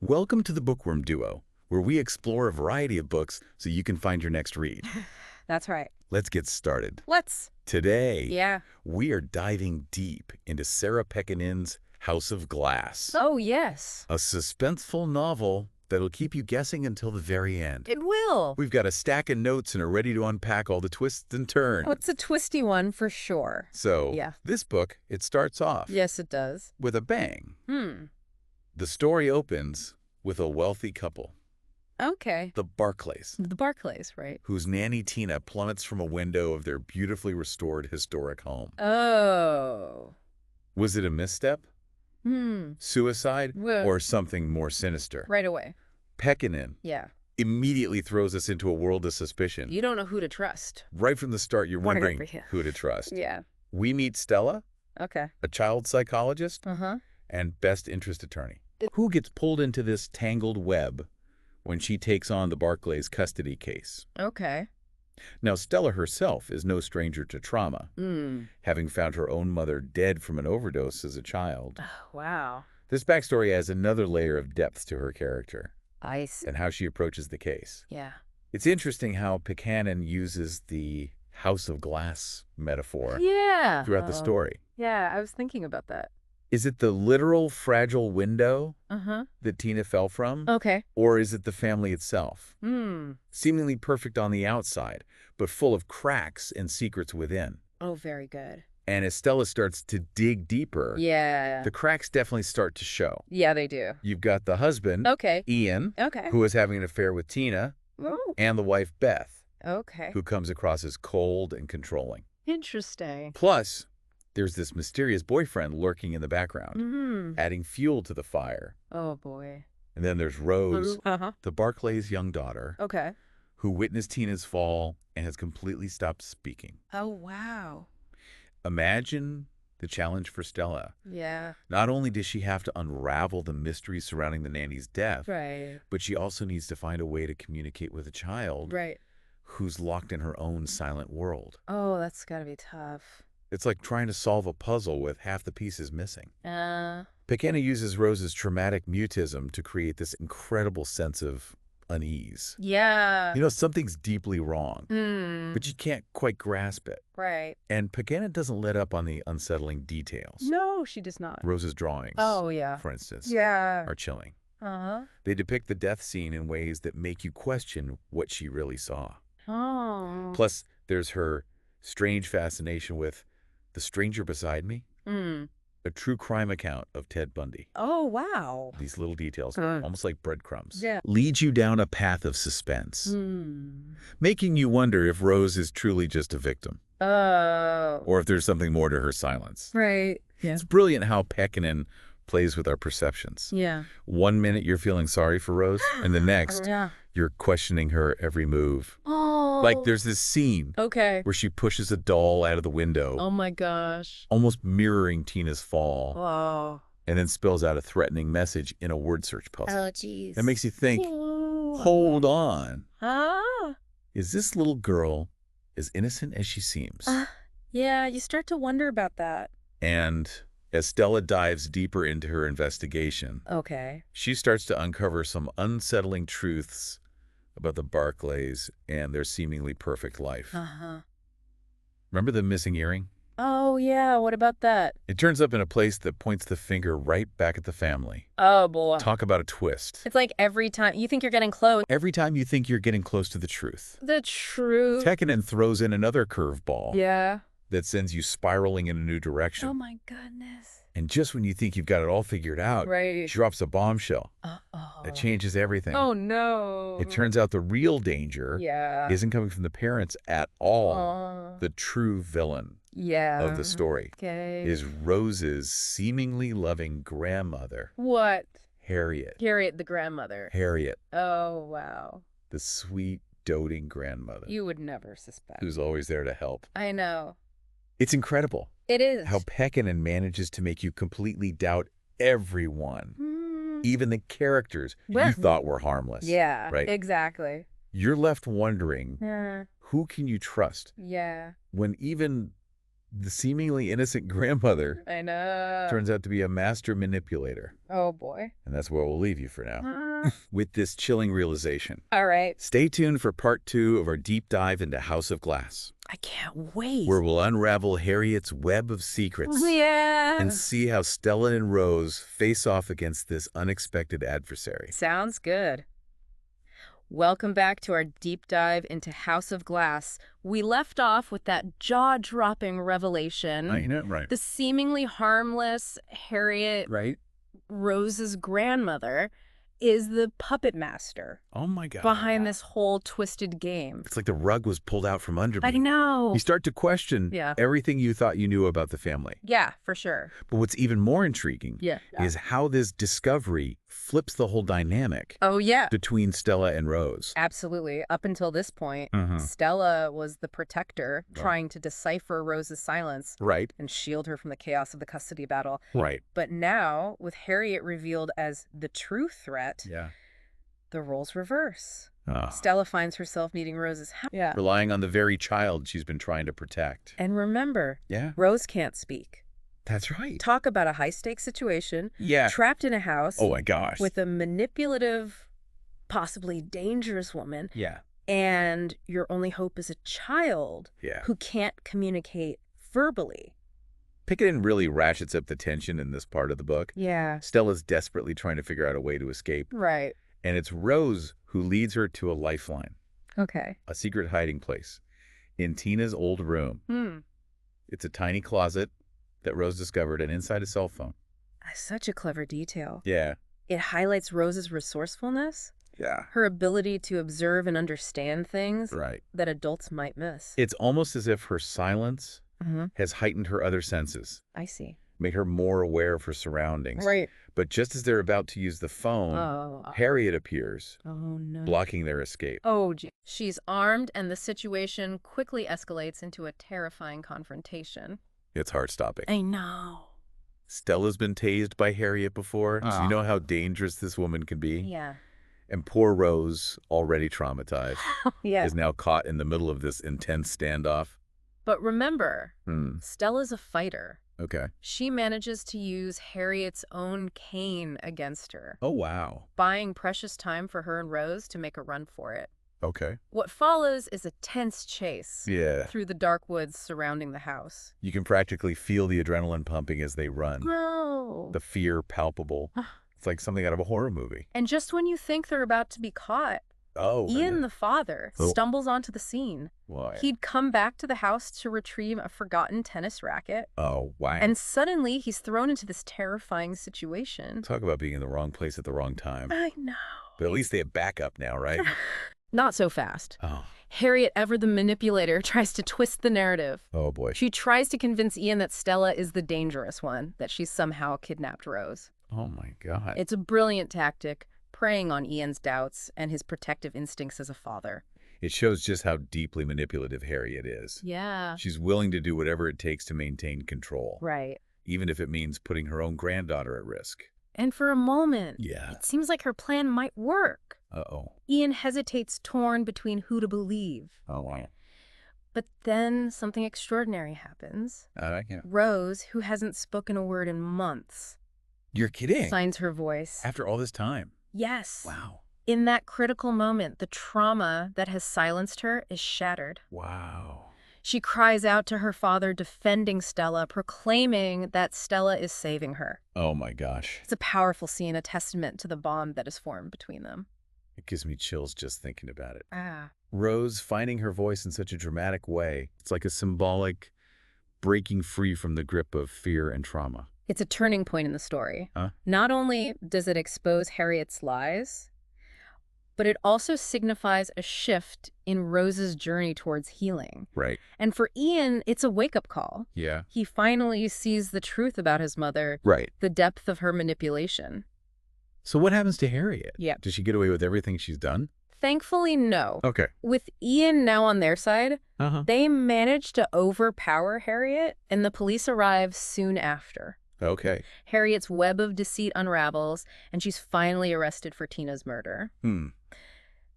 Welcome to the Bookworm Duo, where we explore a variety of books so you can find your next read. That's right. Let's get started. Let's. Today, we are diving deep into Sarah Pekkanen's House of Glass. Oh, yes. A suspenseful novel that'll keep you guessing until the very end. It will. We've got a stack of notes and are ready to unpack all the twists and turns. Oh, it's a twisty one for sure. So, this book, it starts off Yes, it does. with a bang. The story opens with a wealthy couple, Okay. the Barclays, The Barclays, right? whose nanny Tina plummets from a window of their beautifully restored historic home. Oh. Was it a misstep, suicide, Well, or something more sinister? right away. Pekkanen Yeah. immediately throws us into a world of suspicion. You don't know who to trust. Right from the start, you're Right wondering over here. who to trust. Yeah. We meet Stella, Okay. a child psychologist, and best interest attorney, who gets pulled into this tangled web when she takes on the Barclays custody case. Okay. Now, Stella herself is no stranger to trauma, having found her own mother dead from an overdose as a child. Oh, wow. This backstory adds another layer of depth to her character I see. and how she approaches the case. Yeah. It's interesting how Pekkanen uses the House of Glass metaphor Yeah. throughout the story. Yeah, I was thinking about that. Is it the literal fragile window Uh-huh. that Tina fell from? Okay. Or is it the family itself? Seemingly perfect on the outside, but full of cracks and secrets within. Oh, very good. And as Stella starts to dig deeper, Yeah. the cracks definitely start to show. Yeah, they do. You've got the husband, Okay. Ian, Okay. who is having an affair with Tina, Oh. and the wife, Beth, Okay. who comes across as cold and controlling. Interesting. Plus, there's this mysterious boyfriend lurking in the background, adding fuel to the fire. Oh, boy. And then there's Rose, Uh-huh. the Barclays' young daughter, Okay. who witnessed Tina's fall and has completely stopped speaking. Oh, wow. Imagine the challenge for Stella. Yeah. Not only does she have to unravel the mystery surrounding the nanny's death, Right. but she also needs to find a way to communicate with a child Right. who's locked in her own silent world. Oh, that's gotta be tough. It's like trying to solve a puzzle with half the pieces missing. Uh, Pekkanen uses Rose's traumatic mutism to create this incredible sense of unease. yeah. You know, something's deeply wrong, but you can't quite grasp it. Right. And Pekkanen doesn't let up on the unsettling details. No, she does not. Rose's drawings, Oh, yeah. for instance, Yeah. are chilling. Uh-huh. They depict the death scene in ways that make you question what she really saw. Oh. Plus, there's her strange fascination with The Stranger Beside Me, a true crime account of Ted Bundy. Oh, wow. These little details, almost like breadcrumbs, Yeah. lead you down a path of suspense, making you wonder if Rose is truly just a victim, Oh. or if there's something more to her silence. Right. Yeah. It's brilliant how Pekkanen plays with our perceptions. Yeah. One minute you're feeling sorry for Rose, and the next Yeah. you're questioning her every move. Oh. Like there's this scene Okay. where she pushes a doll out of the window, Oh, my gosh. almost mirroring Tina's fall, Oh. and then spells out a threatening message in a word search puzzle. Oh, jeez. That makes you think, hold on, is this little girl as innocent as she seems? Yeah, you start to wonder about that. And as Stella dives deeper into her investigation, Okay. she starts to uncover some unsettling truths about the Barclays and their seemingly perfect life. Uh-huh. Remember the missing earring? Oh, yeah. What about that? It turns up in a place that points the finger right back at the family. Oh, boy. Talk about a twist. It's like every time you think you're getting close. Every time you think you're getting close to the truth, The truth. Pekkanen throws in another curveball Yeah. that sends you spiraling in a new direction. Oh, my goodness. And just when you think you've got it all figured out, Right. she drops a bombshell Uh-oh. that changes everything. Oh, no. It turns out the real danger Yeah. isn't coming from the parents at all. Oh. The true villain Yeah. of the story Okay. is Rose's seemingly loving grandmother, What? Harriet. Harriet, the grandmother. Harriet, Oh, wow. the sweet, doting grandmother You would never suspect. who's always there to help. I know. It's incredible It is. how Pekkanen manages to make you completely doubt everyone, even the characters Well- you thought were harmless. Yeah. Right? Exactly. You're left wondering, Yeah. who can you trust Yeah. when even the seemingly innocent grandmother I know. turns out to be a master manipulator. Oh, boy. And that's where we'll leave you for now. With this chilling realization. All right. Stay tuned for part 2 of our deep dive into House of Glass, I can't wait. where we'll unravel Harriet's web of secrets Yeah. and see how Stella and Rose face off against this unexpected adversary. Sounds good. Welcome back to our deep dive into House of Glass. We left off with that jaw-dropping revelation. I know, right. The seemingly harmless Harriet, Right? Rose's grandmother, is the puppet master Oh my God. behind this whole twisted game. It's like the rug was pulled out from under me. I know. You start to question Yeah. everything you thought you knew about the family. Yeah, for sure. But what's even more intriguing Yeah. is how this discovery flips the whole dynamic Oh, yeah. between Stella and Rose. Absolutely. Up until this point, Mhm. Stella was the protector trying to decipher Rose's silence Right, and shield her from the chaos of the custody battle. right. But now, with Harriet revealed as the true threat, Yeah. the roles reverse. Ah. Stella finds herself needing Rose's help. Yeah. Relying on the very child she's been trying to protect. And remember, Yeah, Rose can't speak. that's right. Talk about a high-stakes situation, Yeah. trapped in a house Oh my gosh. with a manipulative, possibly dangerous woman, Yeah. and your only hope is a child Yeah. who can't communicate verbally. Pekkanen really ratchets up the tension in this part of the book. Yeah. Stella's desperately trying to figure out a way to escape, Right. and it's Rose who leads her to a lifeline, Okay. a secret hiding place, in Tina's old room. It's a tiny closet that Rose discovered, and inside a cell phone. Such a clever detail. Yeah. It highlights Rose's resourcefulness, Yeah. her ability to observe and understand things Right. that adults might miss. It's almost as if her silence Mm-hmm. has heightened her other senses, I see. made her more aware of her surroundings. Right. But just as they're about to use the phone, Oh. Harriet appears, Oh, no. blocking their escape. Oh, she's armed, and the situation quickly escalates into a terrifying confrontation. It's heart-stopping. I know. Stella's been tased by Harriet before, so you know how dangerous this woman can be. Yeah. And poor Rose, already traumatized, Yeah. is now caught in the middle of this intense standoff. But remember, Stella's a fighter. Okay. She manages to use Harriet's own cane against her, Oh, wow. buying precious time for her and Rose to make a run for it. Okay. What follows is a tense chase Yeah. through the dark woods surrounding the house. You can practically feel the adrenaline pumping as they run. No. The fear palpable. It's like something out of a horror movie. And just when you think they're about to be caught, Oh. Ian, the father, Oh. stumbles onto the scene. Why? He'd come back to the house to retrieve a forgotten tennis racket, Oh, wow. and suddenly he's thrown into this terrifying situation. Talk about being in the wrong place at the wrong time. I know. But at least they have backup now, right? Not so fast. Oh. Harriet, ever the manipulator, tries to twist the narrative. Oh, boy. She tries to convince Ian that Stella is the dangerous one, that she somehow kidnapped Rose. Oh, my God. It's a brilliant tactic, preying on Ian's doubts and his protective instincts as a father. It shows just how deeply manipulative Harriet is. Yeah. She's willing to do whatever it takes to maintain control, Right. even if it means putting her own granddaughter at risk. And for a moment, Yeah. it seems like her plan might work. Uh-oh. Ian hesitates, torn between who to believe. Oh, wow. But then something extraordinary happens. I can't. Rose, who hasn't spoken a word in months, You're kidding. signs her voice. After all this time. Yes. Wow. In that critical moment, the trauma that has silenced her is shattered. Wow. She cries out to her father, defending Stella, proclaiming that Stella is saving her. Oh, my gosh. It's a powerful scene, a testament to the bond that is formed between them. It gives me chills just thinking about it. Ah. Rose finding her voice in such a dramatic way. It's like a symbolic breaking free from the grip of fear and trauma. It's a turning point in the story. Huh? Not only does it expose Harriet's lies, but it also signifies a shift in Rose's journey towards healing. Right. And for Ian, it's a wake-up call. Yeah. He finally sees the truth about his mother, Right. the depth of her manipulation. So what happens to Harriet? Yeah. Does she get away with everything she's done? Thankfully, no. Okay. With Ian now on their side, Uh-huh. they manage to overpower Harriet, and the police arrive soon after. Okay. Harriet's web of deceit unravels, and she's finally arrested for Tina's murder.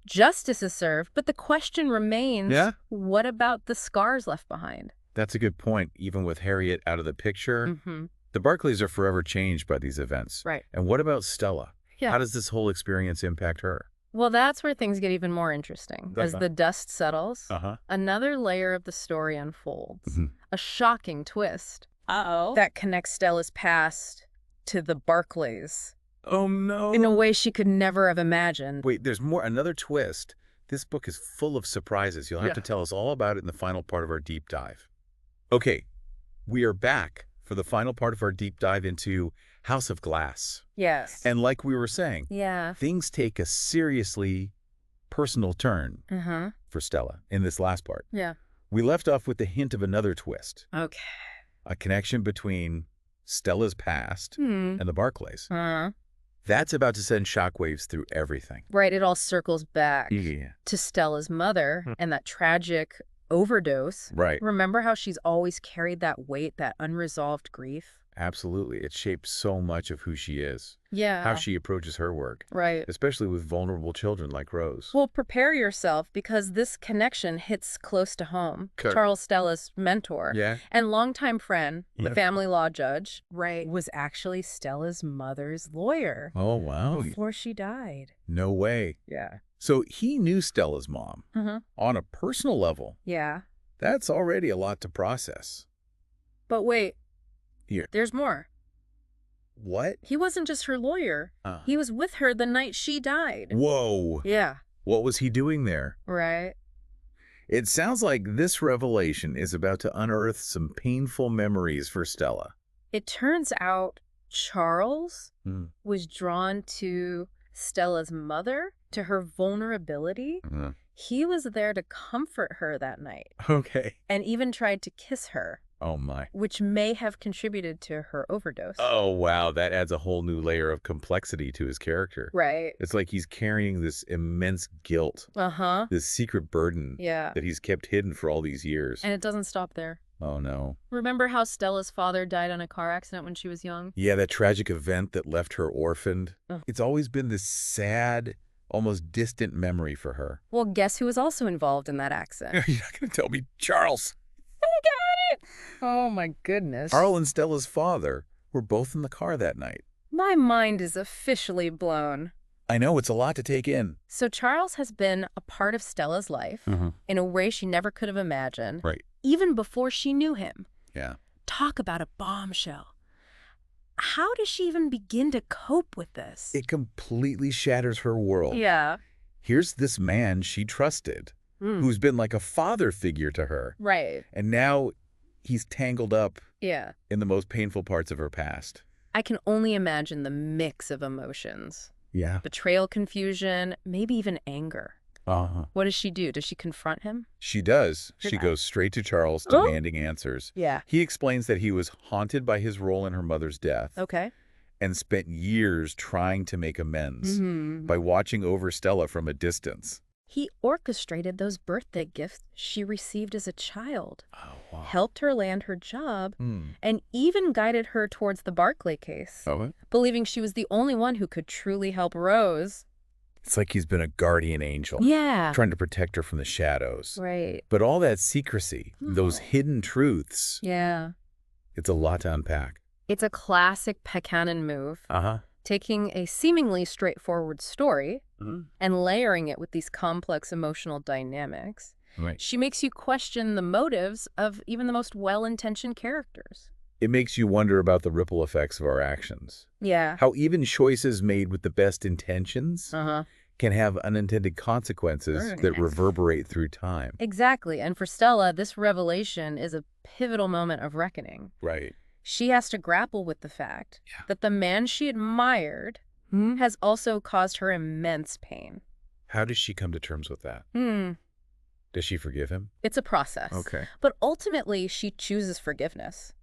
Justice is served, but the question remains, Yeah? what about the scars left behind? That's a good point. Even with Harriet out of the picture, Mm-hmm. the Barclays are forever changed by these events. Right. And what about Stella? Yeah. How does this whole experience impact her? Well, that's where things get even more interesting. As the dust settles, another layer of the story unfolds. A shocking twist. That connects Stella's past to the Barclays. Oh, no. In a way she could never have imagined. Wait, there's more. Another twist. This book is full of surprises. You'll have to tell us all about it in the final part of our deep dive. Okay, we are back for the final part of our deep dive into House of Glass. Yes. And like we were saying, yeah, things take a seriously personal turn for Stella in this last part. Yeah. We left off with the hint of another twist. Okay. A connection between Stella's past and the Barclays. That's about to send shockwaves through everything. Right, it all circles back to Stella's mother and that tragic overdose. Right. Remember how she's always carried that weight, that unresolved grief? Absolutely. It shapes so much of who she is. Yeah. How she approaches her work. Right. Especially with vulnerable children like Rose. Well, prepare yourself because this connection hits close to home. Charles, Stella's mentor and longtime friend, the family law judge, was actually Stella's mother's lawyer. Oh, wow. Before she died. No way. Yeah. So he knew Stella's mom on a personal level. Yeah. That's already a lot to process. But wait. Here. There's more. What? He wasn't just her lawyer. He was with her the night she died. Whoa. Yeah. What was he doing there? Right. It sounds like this revelation is about to unearth some painful memories for Stella. It turns out Charles was drawn to Stella's mother, to her vulnerability. He was there to comfort her that night. Okay. And even tried to kiss her. Oh, my. Which may have contributed to her overdose. Oh, wow. That adds a whole new layer of complexity to his character. Right. It's like he's carrying this immense guilt. This secret burden that he's kept hidden for all these years. And it doesn't stop there. Oh, no. Remember how Stella's father died in a car accident when she was young? Yeah, that tragic event that left her orphaned. It's always been this sad, almost distant memory for her. Well, guess who was also involved in that accident? You're not going to tell me Charles. I got it! Oh, my goodness. Carl and Stella's father were both in the car that night. My mind is officially blown. I know, it's a lot to take in. So Charles has been a part of Stella's life in a way she never could have imagined. Right. Even before she knew him. Yeah. Talk about a bombshell. How does she even begin to cope with this? It completely shatters her world. Yeah. Here's this man she trusted, who's been like a father figure to her. Right. And now he's tangled up in the most painful parts of her past. I can only imagine the mix of emotions. Yeah. Betrayal, confusion, maybe even anger. What does she do? Does she confront him? She does. She goes straight to Charles, demanding answers. Yeah. He explains that he was haunted by his role in her mother's death. Okay. And spent years trying to make amends by watching over Stella from a distance. He orchestrated those birthday gifts she received as a child, wow. helped her land her job, and even guided her towards the Barclay case, believing she was the only one who could truly help Rose. It's like he's been a guardian angel. Yeah. Trying to protect her from the shadows. Right. But all that secrecy, those hidden truths. Yeah. It's a lot to unpack. It's a classic Pekkanen move. Taking a seemingly straightforward story and layering it with these complex emotional dynamics. Right. She makes you question the motives of even the most well-intentioned characters. It makes you wonder about the ripple effects of our actions. Yeah. How even choices made with the best intentions can have unintended consequences that reverberate through time. Exactly. And for Stella, this revelation is a pivotal moment of reckoning. Right. She has to grapple with the fact that the man she admired has also caused her immense pain. How does she come to terms with that? Does she forgive him? It's a process. Okay. But ultimately, she chooses forgiveness.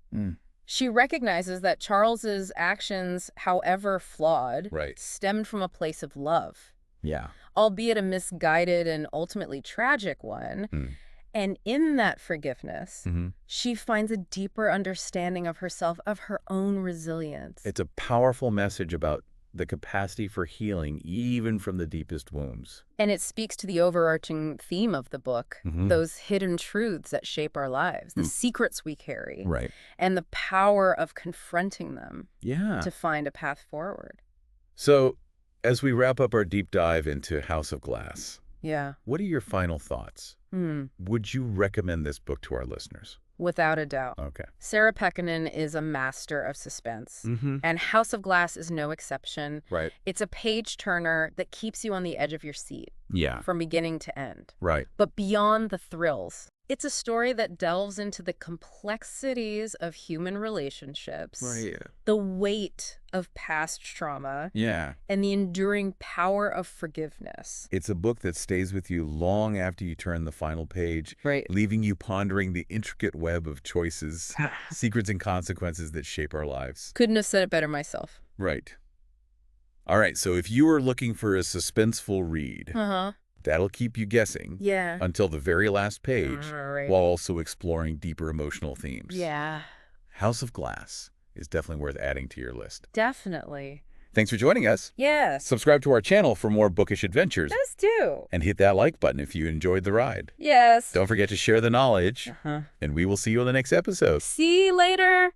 She recognizes that Charles's actions, however flawed, stemmed from a place of love. Yeah. Albeit a misguided and ultimately tragic one. And in that forgiveness, she finds a deeper understanding of herself, of her own resilience. It's a powerful message about the capacity for healing even from the deepest wounds. And it speaks to the overarching theme of the book, those hidden truths that shape our lives, the secrets we carry, Right. and the power of confronting them to find a path forward. So, as we wrap up our deep dive into House of Glass, what are your final thoughts? Would you recommend this book to our listeners? Without a doubt. Okay. Sarah Pekkanen is a master of suspense, and House of Glass is no exception. Right. It's a page-turner that keeps you on the edge of your seat. From beginning to end. Right. But beyond the thrills, it's a story that delves into the complexities of human relationships, the weight of past trauma, and the enduring power of forgiveness. It's a book that stays with you long after you turn the final page, leaving you pondering the intricate web of choices, secrets, and consequences that shape our lives. Couldn't have said it better myself. Right. All right, so if you are looking for a suspenseful read, that'll keep you guessing until the very last page, while also exploring deeper emotional themes. House of Glass is definitely worth adding to your list. Definitely. Thanks for joining us. Yes. Subscribe to our channel for more bookish adventures. Yes, do. And hit that like button if you enjoyed the ride. Yes. Don't forget to share the knowledge. And we will see you on the next episode. See you later.